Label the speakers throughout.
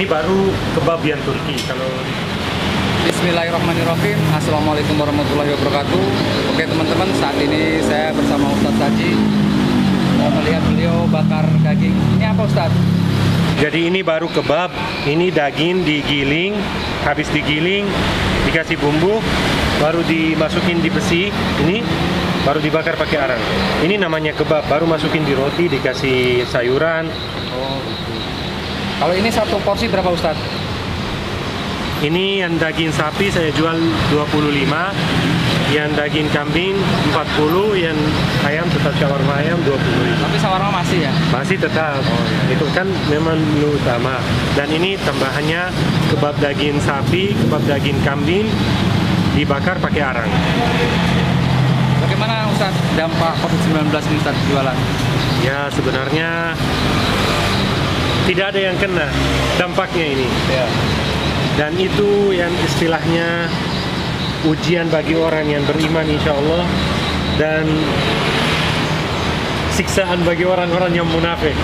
Speaker 1: baru kebab yang Turki. Kalau
Speaker 2: Bismillahirrahmanirrahim. Assalamualaikum warahmatullahi wabarakatuh. Oke teman-teman, saat ini saya bersama Ustadz Saji mau melihat beliau bakar daging. Ini apa Ustadz?
Speaker 1: jadi ini baru kebab, ini daging digiling, habis digiling dikasih bumbu, baru dimasukin di besi, ini baru dibakar pakai arang. Ini namanya kebab, baru masukin di roti, dikasih sayuran.
Speaker 2: Oh, gitu. Kalau ini satu porsi berapa Ustadz?
Speaker 1: Ini yang daging sapi saya jual 25, yang daging kambing 40, yang ayam tetap shawarma ayam 25.
Speaker 2: Tapi shawarma masih ya?
Speaker 1: Masih tetap. Itu kan memang menu utama. Dan ini tambahannya kebab daging sapi, kebab daging kambing dibakar pakai arang.
Speaker 2: Bagaimana Ustadz dampak COVID-19 ini Ustadz jualan?
Speaker 1: Ya sebenarnya tidak ada yang kena dampaknya ini.
Speaker 2: Ya.
Speaker 1: Dan itu yang istilahnya ujian bagi orang yang beriman insya Allah, dan siksaan bagi orang-orang yang munafik.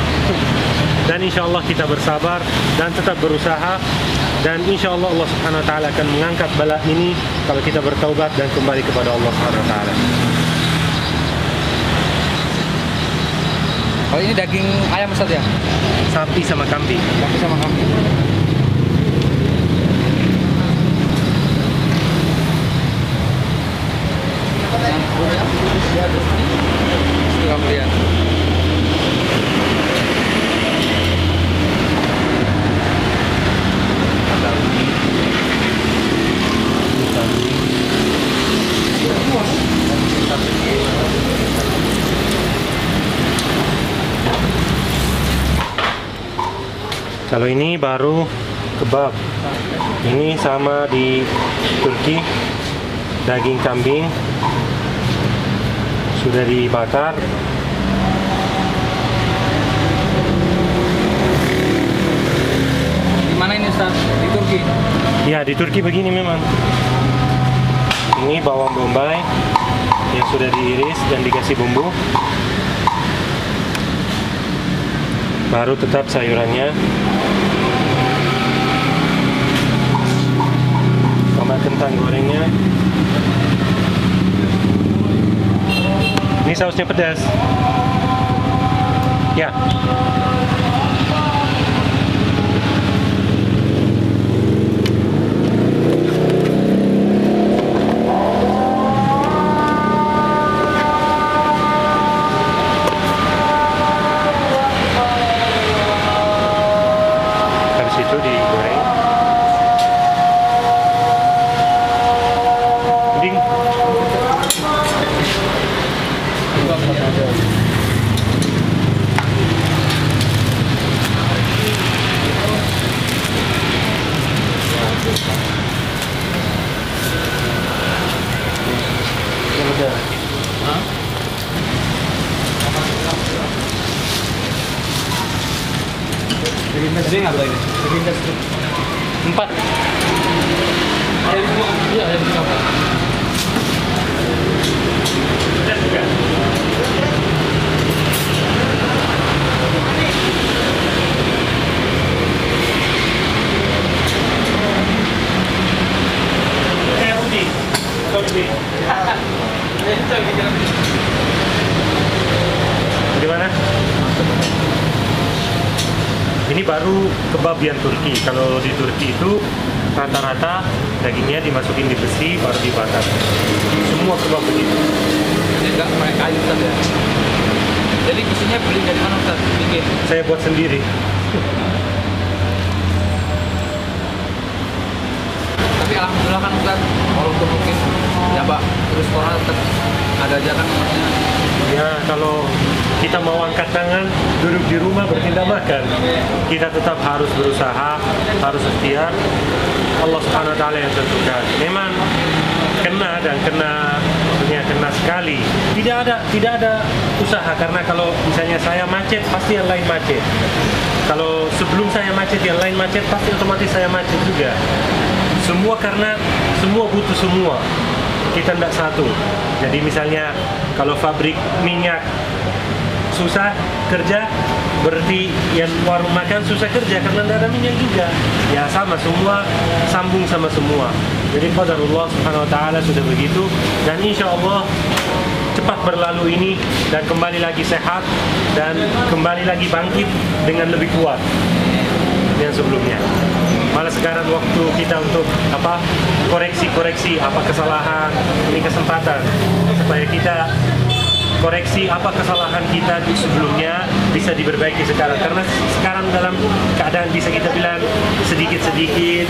Speaker 1: Dan insya Allah kita bersabar dan tetap berusaha, dan insya Allah Allah Subhanahu Wa Taala akan mengangkat bala ini kalau kita bertaubat dan kembali kepada Allah Subhanahu Wa Taala.
Speaker 2: Kalau ini daging ayam Ustadz ya?
Speaker 1: Sapi sama kambing.
Speaker 2: Sapi sama kambing. Itu kemudian.
Speaker 1: Kalau ini baru kebab. Ini sama di Turki, daging kambing sudah dibakar.
Speaker 2: Di mana ini Ustadz? Di Turki?
Speaker 1: Ya, di Turki begini memang. Ini bawang bombay yang sudah diiris dan dikasih bumbu. Baru tetap sayurannya. Sama kentang gorengnya. Ini sausnya pedas. Ya. Habis itu digoreng. Ding.
Speaker 2: Jadi nggak boleh ini?
Speaker 1: Empat.
Speaker 2: Iya, ada di sana.
Speaker 1: Gimana? Ini baru kebab yang Turki. Kalau di Turki itu rata-rata dagingnya dimasukin di besi baru dibakar. Semua kebab begitu.
Speaker 2: Ini nggak pakai kayu Ustadz ya? Jadi besinya beli dari mana Ustadz? Bikin?
Speaker 1: Saya buat sendiri.
Speaker 2: Tapi alhamdulillah kan Ustadz, walaupun mungkin ya Pak, terus corona tetap ada aja kan maksudnya.
Speaker 1: Ya, kalau kita mau angkat tangan, duduk di rumah bertindak makan. Kita tetap harus berusaha, harus ikhtiar. Allah Subhanahu Wa Taala yang tentukan. Memang kena dan kena, maksudnya kena sekali. Tidak ada usaha, karena kalau misalnya saya macet, pasti yang lain macet. Kalau sebelum saya macet, yang lain macet, pasti otomatis saya macet juga. Semua karena semua butuh semua. Kita tidak satu. Jadi misalnya kalau pabrik minyak susah kerja, berarti yang warung makan susah kerja karena tidak ada minyak juga. Ya sama, semua sambung sama semua. Jadi qadarullah subhanahu wa ta'ala sudah begitu, dan insya Allah cepat berlalu ini dan kembali lagi sehat dan kembali lagi bangkit dengan lebih kuat yang sebelumnya. Malah sekarang waktu kita untuk koreksi apa kesalahan, ini kesempatan supaya kita koreksi apa kesalahan kita di sebelumnya bisa diperbaiki sekarang, karena sekarang dalam keadaan bisa kita bilang sedikit-sedikit,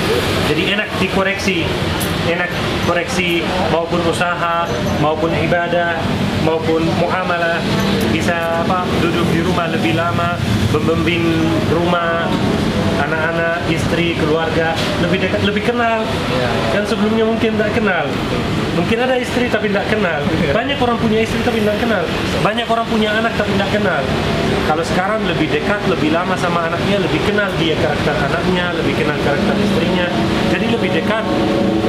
Speaker 1: jadi enak dikoreksi, enak koreksi maupun usaha maupun ibadah maupun muamalah, bisa duduk di rumah lebih lama, membimbing rumah, anak-anak, istri, keluarga lebih dekat, lebih kenal. Kan sebelumnya mungkin tidak kenal, mungkin ada istri tapi tidak kenal, banyak orang punya istri tapi tidak kenal, banyak orang punya anak tapi tidak kenal. Kalau sekarang lebih dekat, lebih lama sama anaknya, lebih kenal dia karakter anaknya, lebih kenal karakter istrinya, jadi lebih dekat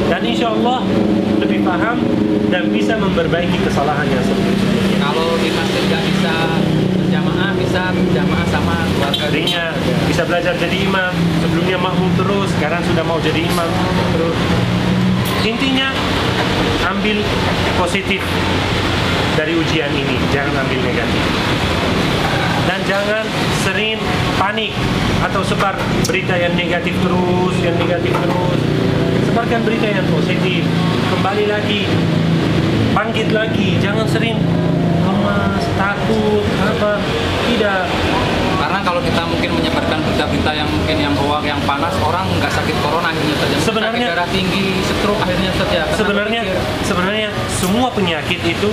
Speaker 1: dan insya Allah lebih paham dan bisa memperbaiki kesalahan yang sebelumnya.
Speaker 2: Kalau di masjid nggak bisa berjamaah, bisa berjamaah sama keluarga.
Speaker 1: Artinya bisa belajar jadi imam, sebelumnya makmum terus, sekarang sudah mau jadi imam terus. Intinya ambil positif dari ujian ini, jangan ambil negatif. Dan jangan sering panik atau sebar berita yang negatif terus, yang negatif terus. Sebarkan berita yang positif, kembali lagi, bangkit lagi, jangan sering lemas, takut, tidak.
Speaker 2: Karena kalau kita mungkin menyebarkan berita-berita yang mungkin yang hoax, yang panas, orang nggak sakit corona akhirnya saja.
Speaker 1: Sebenarnya
Speaker 2: sakit darah tinggi, stroke akhirnya saja.
Speaker 1: Sebenarnya semua penyakit itu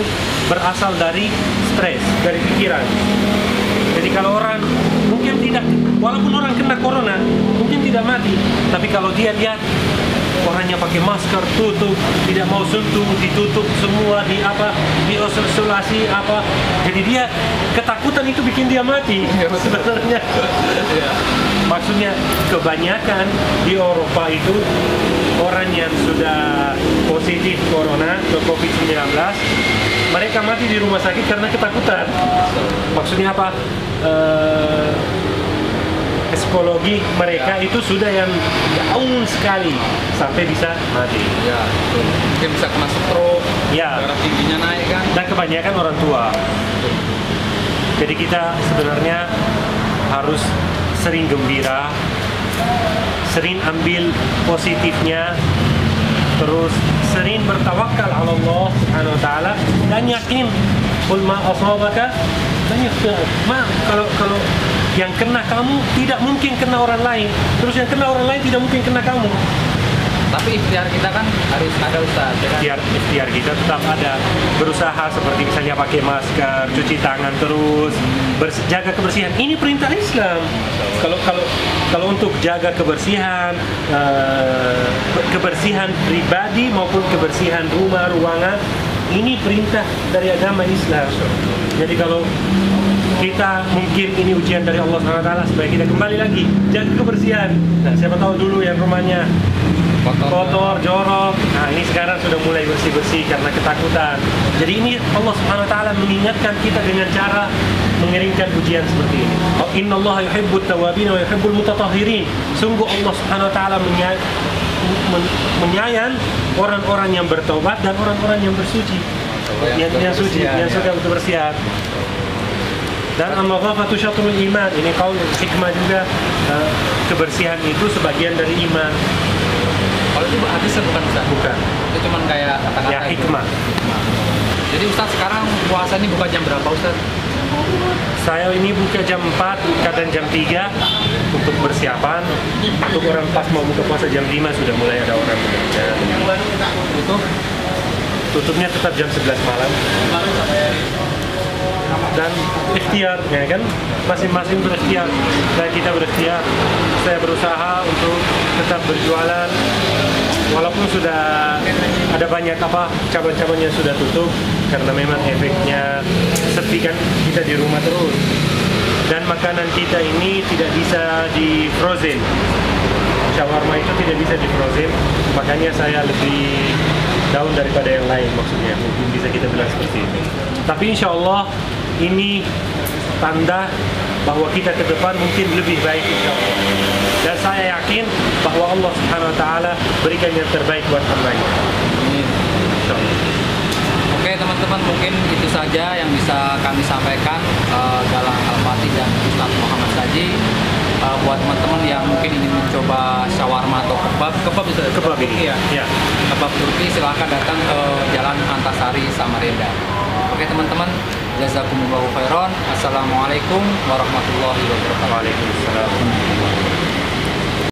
Speaker 1: berasal dari stres, dari pikiran. Jadi kalau orang mungkin tidak, walaupun orang kena corona, mungkin tidak mati, tapi kalau dia lihat orangnya pakai masker, tutup, tidak mau sentuh, ditutup semua, diisolasi jadi dia ketakutan itu bikin dia mati. Sebenarnya maksudnya kebanyakan di Eropa itu orang yang sudah positif corona atau COVID-19, mereka mati di rumah sakit karena ketakutan. Maksudnya psikologi mereka itu sudah yang down sekali sampai bisa mati.
Speaker 2: Mungkin bisa kena stroke, darah tingginya naik kan.
Speaker 1: Dan kebanyakan orang tua. Jadi kita sebenarnya harus sering gembira, sering ambil positifnya, terus sering bertawakal ala Allah Subhanahu wa taala dan yakin qul ma asabaka kalau yang kena kamu tidak mungkin kena orang lain, terus yang kena orang lain tidak mungkin kena kamu.
Speaker 2: Tapi ikhtiar kita kan harus ada, Ustaz.
Speaker 1: Ikhtiar kita tetap ada, berusaha seperti misalnya pakai masker, cuci tangan terus, jaga kebersihan. Ini perintah Islam. Kalau untuk jaga kebersihan, kebersihan pribadi maupun kebersihan rumah, ruangan, ini perintah dari agama Islam. Jadi kalau kita mungkin ini ujian dari Allah SWT supaya kita kembali lagi jaga kebersihan. Nah, siapa tahu dulu yang rumahnya kotor, jorok. Nah, ini sekarang sudah mulai bersih-bersih karena ketakutan. Jadi ini Allah Subhanahu wa taala mengingatkan kita dengan cara mengirimkan ujian seperti ini. Innallaha yuhibbut tawwabin wa yuhibbul mutatahhirin. Sungguh Allah Subhanahu wa taala menyayang orang-orang yang bertobat dan orang-orang yang bersuci. Yang suci, yang suka kebersihan. Dan an-nadhafatu syatrul iman. Ini kaul hikmah juga, kebersihan itu sebagian dari iman.
Speaker 2: Kalau itu hadis bukan, Ustaz?
Speaker 1: Bukan.
Speaker 2: Itu cuma kayak kata-kata
Speaker 1: ya, hikmah.
Speaker 2: Jadi Ustaz sekarang puasa ini buka jam berapa, Ustaz?
Speaker 1: Saya ini buka jam 4, kadang jam 3 untuk persiapan. Untuk orang pas mau buka puasa jam 5 sudah mulai ada orang bekerja. Tutupnya tetap jam 11 malam. Dan ikhtiar, ya kan? Masing-masing berikhtiar. Dan kita berikhtiar. Saya berusaha untuk tetap berjualan. Walaupun sudah ada banyak cabang-cabang yang sudah tutup karena memang efeknya sepi kan, kita di rumah terus. Dan makanan kita ini tidak bisa di frozen. Shawarma itu tidak bisa di frozen, makanya saya lebih down daripada yang lain, maksudnya mungkin bisa kita bilang seperti ini. Tapi insya Allah ini tanda bahwa kita ke depan mungkin lebih baik insya Allah. Dan saya yakin bahwa Allah Subhanahu Wa Taala berikan yang terbaik buat hamba-Nya. Insya Allah.
Speaker 2: Oke teman-teman, mungkin itu saja yang bisa kami sampaikan Galang Al-Fatih dan Ustaz Muhammad Saji. Buat teman-teman yang mungkin ingin mencoba shawarma atau kebab itu
Speaker 1: Kebab ini,
Speaker 2: ya.
Speaker 1: ya.
Speaker 2: Kebab Turki, silahkan datang ke Jalan Antasari, Samarinda. Oke teman-teman, jazakumullahu khairan. Assalamualaikum warahmatullahi wabarakatuh.
Speaker 1: Waalaikumsalam.